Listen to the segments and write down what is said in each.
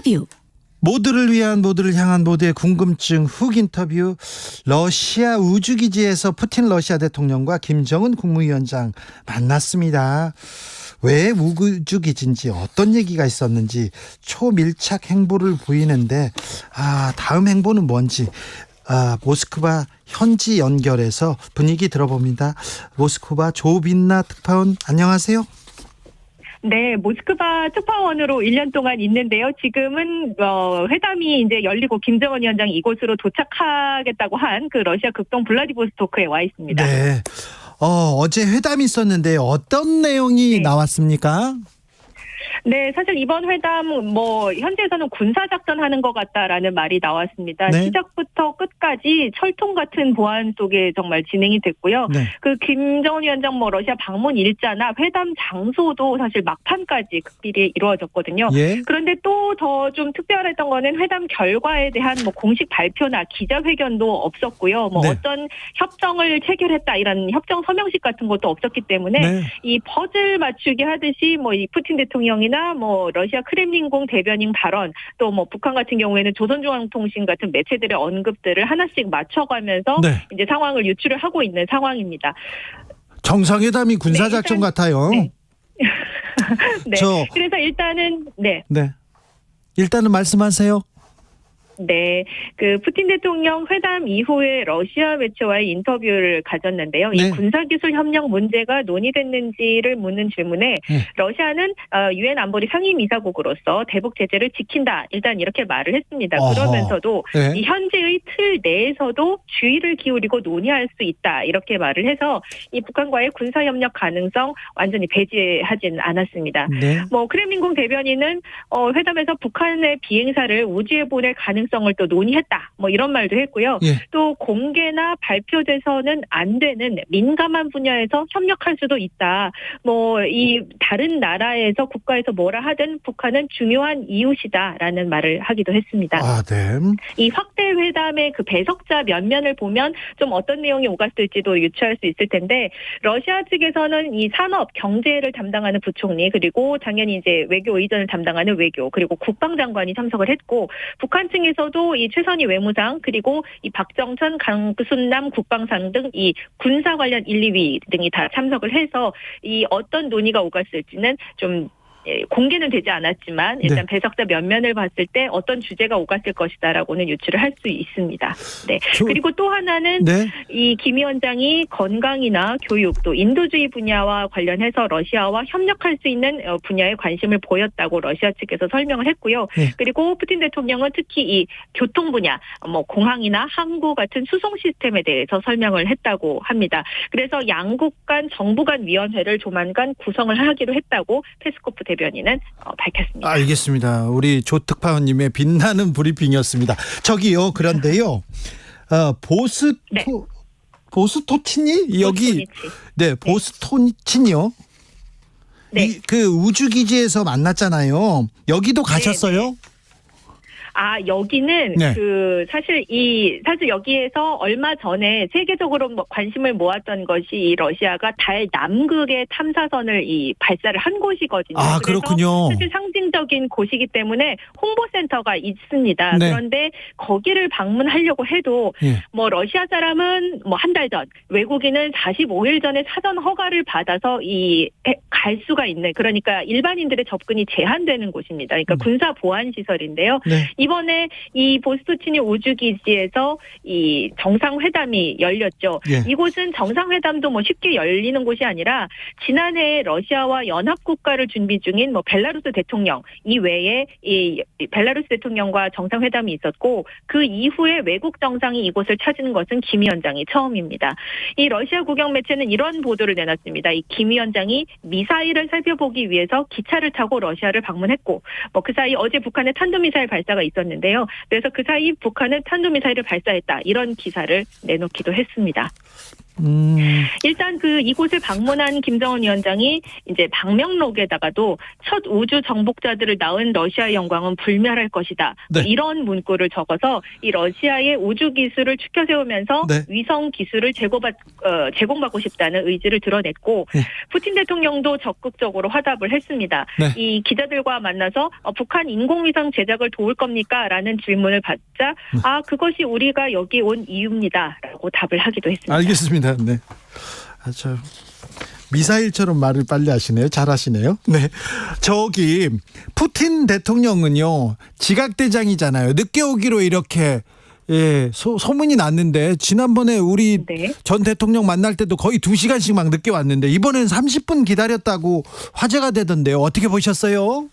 인터뷰. 모두를 위한, 모두를 향한, 모두의 궁금증 훅 인터뷰. 러시아 우주기지에서 푸틴 러시아 대통령과 김정은 국무위원장 만났습니다. 왜 우주기지인지, 어떤 얘기가 있었는지 초밀착 행보를 보이는데, 다음 행보는 뭔지 모스크바 현지 연결해서 분위기 들어봅니다. 모스크바 조빈나 특파원, 안녕하세요. 네, 모스크바 특파원으로 1년 동안 있는데요. 지금은 회담이 이제 열리고 김정은 위원장이 이곳으로 도착하겠다고 한 그 러시아 극동 블라디보스토크에 와 있습니다. 네. 어제 회담이 있었는데 어떤 내용이 나왔습니까? 네, 사실 이번 회담 현지에서는 군사작전 하는 것 같다라는 말이 나왔습니다. 네. 시작부터 끝까지 철통 같은 보안 속에 정말 진행이 됐고요. 네. 그 김정은 위원장 러시아 방문 일자나 회담 장소도 사실 막판까지 극비리에 이루어졌거든요. 예. 그런데 또 더 좀 특별했던 거는 회담 결과에 대한 공식 발표나 기자회견도 없었고요. 네. 어떤 협정을 체결했다 이런 협정 서명식 같은 것도 없었기 때문에 네. 이 퍼즐 맞추기 하듯이 이 푸틴 대통령이나 러시아 크렘린궁 대변인 발언, 또 북한 같은 경우에는 조선중앙통신 같은 매체들의 언급들을 하나씩 맞춰가면서 네. 이제 상황을 유추를 하고 있는 상황입니다. 정상회담이 군사작전 네, 같아요. 네. 네. 저- 그래서 일단은 일단은 말씀하세요. 네, 그 푸틴 대통령 회담 이후에 러시아 매체와의 인터뷰를 가졌는데요. 네. 이 군사기술 협력 문제가 논의됐는지를 묻는 질문에 네. 러시아는 유엔 안보리 상임이사국으로서 대북 제재를 지킨다. 일단 이렇게 말을 했습니다. 어허. 그러면서도 네. 이 현재의 틀 내에서도 주의를 기울이고 논의할 수 있다. 이렇게 말을 해서 이 북한과의 군사협력 가능성 완전히 배제하진 않았습니다. 네. 크렘린궁 대변인은 회담에서 북한의 비행사를 우주에 보낼 가능성을 또 논의했다. 이런 말도 했고요. 예. 또 공개나 발표돼서는 안 되는 민감한 분야에서 협력할 수도 있다. 이 다른 나라에서 국가에서 뭐라 하든 북한은 중요한 이웃이다라는 말을 하기도 했습니다. 네. 이 확대 회담의 그 배석자 면면을 보면 좀 어떤 내용이 오갔을지도 유추할 수 있을 텐데, 러시아 측에서는 이 산업 경제를 담당하는 부총리, 그리고 당연히 이제 외교 의전을 담당하는 외교, 그리고 국방장관이 참석을 했고, 북한 측에서도 이 최선희 외무장, 그리고 이 박정천, 강순남 국방상 등 이 군사 관련 1, 2위 등이 다 참석을 해서 이 어떤 논의가 오갔을지는 좀 공개는 되지 않았지만 일단 배석자 면면을 봤을 때 어떤 주제가 오갔을 것이다라고는 유추를 할 수 있습니다. 네. 그리고 또 하나는 이 김 위원장이 건강이나 교육, 또 인도주의 분야와 관련해서 러시아와 협력할 수 있는 분야에 관심을 보였다고 러시아 측에서 설명을 했고요. 네. 그리고 푸틴 대통령은 특히 이 교통 분야, 공항이나 항구 같은 수송 시스템에 대해서 설명을 했다고 합니다. 그래서 양국 간 정부 간 위원회를 조만간 구성을 하기로 했다고 페스코프 대변인은 밝혔습니다. 알겠습니다. 우리 조 특파원님의 빛나는 브리핑이었습니다. 저기요, 그런데요. 보스토치니 여기 보스토치니요. 네. 그 우주기지에서 만났잖아요. 여기도 가셨어요? 여기는 네. 사실 여기에서 얼마 전에 세계적으로 관심을 모았던 것이 이 러시아가 달 남극의 탐사선을 발사를 한 곳이거든요. 그렇군요. 그래서 사실 상징적인 곳이기 때문에 홍보센터가 있습니다. 네. 그런데 거기를 방문하려고 해도 러시아 사람은 한 달 전, 외국인은 45일 전에 사전 허가를 받아서 갈 수가 있는, 그러니까 일반인들의 접근이 제한되는 곳입니다. 그러니까 군사 보안 시설인데요. 네. 이번에 이 보스토치니 우주기지에서 이 정상회담이 열렸죠. 예. 이곳은 정상회담도 쉽게 열리는 곳이 아니라 지난해 러시아와 연합국가를 준비 중인 벨라루스 대통령 이외에 이 벨라루스 대통령과 정상회담이 있었고, 그 이후에 외국 정상이 이곳을 찾은 것은 김 위원장이 처음입니다. 이 러시아 국영 매체는 이런 보도를 내놨습니다. 이 김 위원장이 미사일을 살펴보기 위해서 기차를 타고 러시아를 방문했고, 그 사이 어제 북한의 탄도미사일 발사가 있었는데요. 그래서 그 사이 북한은 탄도미사일을 발사했다, 이런 기사를 내놓기도 했습니다. 일단 이곳을 방문한 김정은 위원장이 이제 방명록에다가도 첫 우주 정복자들을 낳은 러시아의 영광은 불멸할 것이다. 네. 이런 문구를 적어서 이 러시아의 우주 기술을 추켜 세우면서 네. 위성 기술을 제공받고 싶다는 의지를 드러냈고 네. 푸틴 대통령도 적극적으로 화답을 했습니다. 네. 이 기자들과 만나서 북한 인공위성 제작을 도울 겁니까? 라는 질문을 받자 그것이 우리가 여기 온 이유입니다. 라고 답을 하기도 했습니다. 알겠습니다. 네. 저 미사일처럼 말을 빨리 하시네요. 잘하시네요. 네. 저기 푸틴 대통령은요 지각대장이잖아요. 늦게 오기로 이렇게 소문이 났는데 지난번에 우리 네. 전 대통령 만날 때도 거의 2시간씩 막 늦게 왔는데 이번엔 30분 기다렸다고 화제가 되던데요. 어떻게 보셨어요?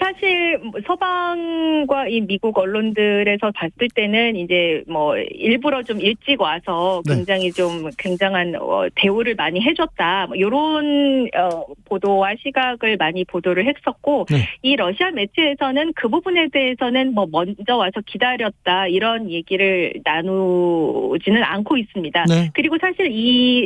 사실 서방과 이 미국 언론들에서 봤을 때는 이제 일부러 좀 일찍 와서 굉장히 좀 굉장한 대우를 많이 해줬다. 이런 보도와 시각을 많이 보도를 했었고 이 러시아 매체에서는 그 부분에 대해서는 먼저 와서 기다렸다 이런 얘기를 나누지는 않고 있습니다. 네. 그리고 사실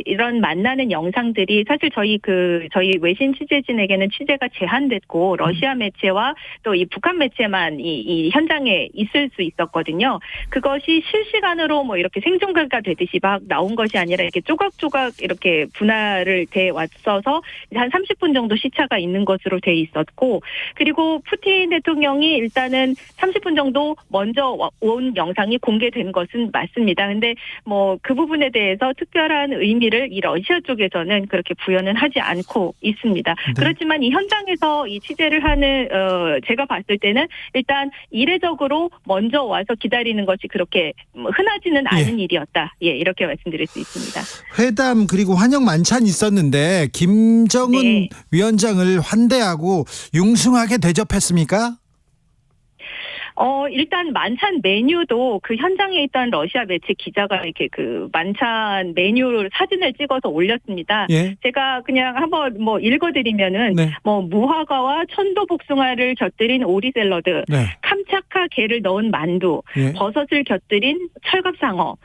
이런 만나는 영상들이 사실 저희 외신 취재진에게는 취재가 제한됐고 러시아 매체와 또 이 북한 매체만 이 현장에 있을 수 있었거든요. 그것이 실시간으로 이렇게 생중계가 되듯이 막 나온 것이 아니라 이렇게 조각조각 이렇게 분할을 돼 왔어서 한 30분 정도 시차가 있는 것으로 돼 있었고 그리고 푸틴 대통령이 일단은 30분 정도 먼저 온 영상이 공개된 것은 맞습니다. 근데 그 부분에 대해서 특별한 의미를 이 러시아 쪽에서는 그렇게 부여는 하지 않고 있습니다. 네. 그렇지만 이 현장에서 이 취재를 하는 제가 봤을 때는 일단 이례적으로 먼저 와서 기다리는 것이 그렇게 흔하지는 않은 일이었다. 이렇게 말씀드릴 수 있습니다. 회담 그리고 환영 만찬 있었는데 김정은 위원장을 환대하고 융숭하게 대접했습니까? 일단 만찬 메뉴도 그 현장에 있던 러시아 매체 기자가 이렇게 그 만찬 메뉴를 사진을 찍어서 올렸습니다. 제가 그냥 한번 읽어드리면은 무화과와 천도복숭아를 곁들인 오리 샐러드, 캄차카 게를 넣은 만두, 버섯을 곁들인 철갑상어,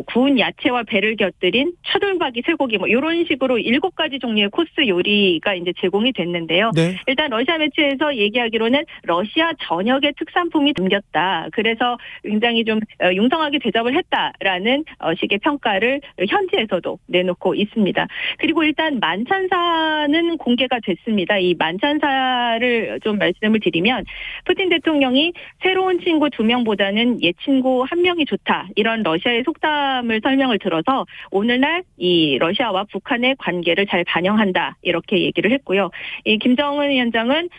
구운 야채와 배를 곁들인 차돌박이 쇠고기 이런 식으로 7가지 종류의 코스 요리가 이제 제공이 됐는데요. 일단 러시아 매체에서 얘기하기로는 러시아 전역의 특산품이 담겼다. 그래서 굉장히 좀 융성하게 대접을 했다라는 식의 평가를 현지에서도 내놓고 있습니다. 그리고 일단 만찬사는 공개가 됐습니다. 이 만찬사를 좀 말씀을 드리면 푸틴 대통령이 새로운 친구 2명보다는 옛 친구 1명이 좋다. 이런 러시아의 속담을 설명을 들어서 오늘날 이 러시아와 북한의 관계를 잘 반영한다. 이렇게 얘기를 했고요. 이 김정은 위원장은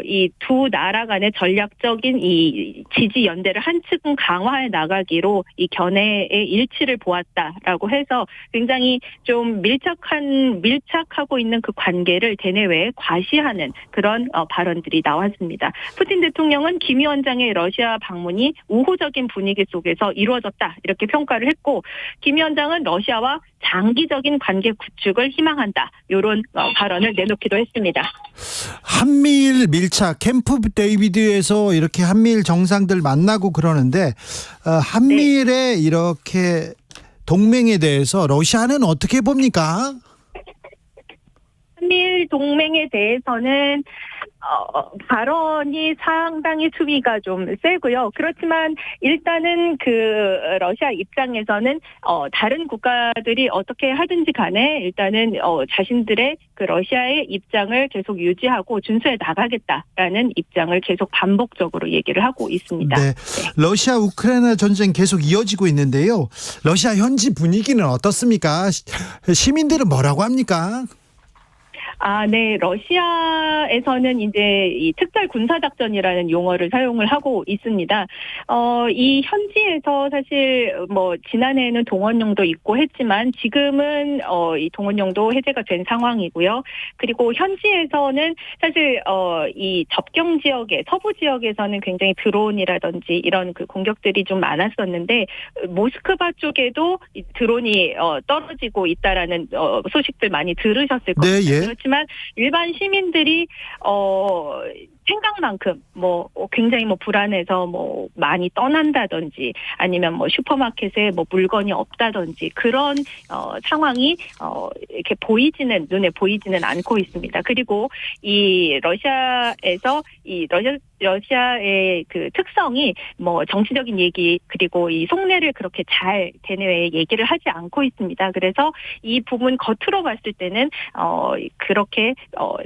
이 두 나라 간의 전략적인 이 지지 연대를 한층 강화해 나가기로 이 견해의 일치를 보았다라고 해서 굉장히 좀 밀착하고 있는 그 관계를 대내외에 과시하는 그런 발언들이 나왔습니다. 푸틴 대통령은 김 위원장의 러시아 방문이 우호적인 분위기 속에서 이루어졌다 이렇게 평가를 했고 김 위원장은 러시아와 장기적인 관계 구축을 희망한다 이런 발언을 내놓기도 했습니다. 한미일 밀착 캠프 데이비드에서 이렇게 한미일 정상들 만나고 그러는데 한미일의 이렇게 동맹에 대해서 러시아는 어떻게 봅니까? 한미일 동맹에 대해서는 발언이 상당히 수위가 좀 세고요. 그렇지만 일단은 그 러시아 입장에서는 다른 국가들이 어떻게 하든지 간에 일단은 자신들의 그 러시아의 입장을 계속 유지하고 준수해 나가겠다라는 입장을 계속 반복적으로 얘기를 하고 있습니다. 러시아 우크라이나 전쟁 계속 이어지고 있는데요. 러시아 현지 분위기는 어떻습니까? 시민들은 뭐라고 합니까? 러시아에서는 이제 이 특별 군사작전이라는 용어를 사용을 하고 있습니다. 이 현지에서 사실 지난해에는 동원령도 있고 했지만 지금은 이 동원령도 해제가 된 상황이고요. 그리고 현지에서는 사실 이 접경 지역에 서부 지역에서는 굉장히 드론이라든지 이런 그 공격들이 좀 많았었는데 모스크바 쪽에도 드론이 떨어지고 있다라는 소식들 많이 들으셨을 겁니다. 그렇지만 일반 시민들이 생각만큼 굉장히 불안해서 많이 떠난다든지 아니면 슈퍼마켓에 물건이 없다든지 그런 상황이 이렇게 눈에 보이지는 않고 있습니다. 그리고 이 러시아에서 러시아의 그 특성이 정치적인 얘기 그리고 이 속내를 그렇게 잘 대내외에 얘기를 하지 않고 있습니다. 그래서 이 부분 겉으로 봤을 때는 그렇게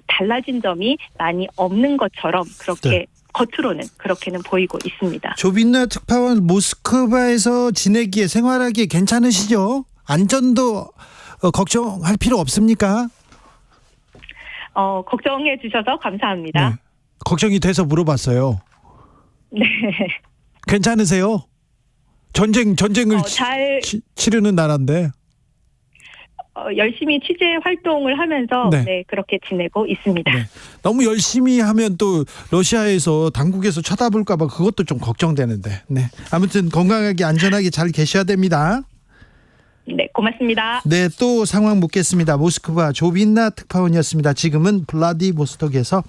달라진 점이 많이 없는 것처럼 그렇게 네. 겉으로는 그렇게는 보이고 있습니다. 조빈나 특파원 모스크바에서 지내기에 생활하기에 괜찮으시죠? 안전도 걱정할 필요 없습니까? 걱정해 주셔서 감사합니다. 네. 걱정이 돼서 물어봤어요. 네. 괜찮으세요? 전쟁을 잘 치르는 나라인데. 열심히 취재 활동을 하면서 네. 그렇게 지내고 있습니다. 네. 너무 열심히 하면 또 러시아에서 당국에서 쳐다볼까 봐 그것도 좀 걱정되는데. 네. 아무튼 건강하게 안전하게 잘 계셔야 됩니다. 네, 고맙습니다. 네, 또 상황 묻겠습니다. 모스크바 조빈나 특파원이었습니다. 지금은 블라디보스톡에서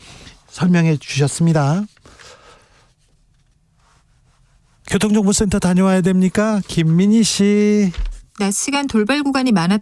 설명해 주셨습니다. 교통정보센터 다녀와야 됩니까? 김민희 씨. 낮 시간 돌발 구간이 많았던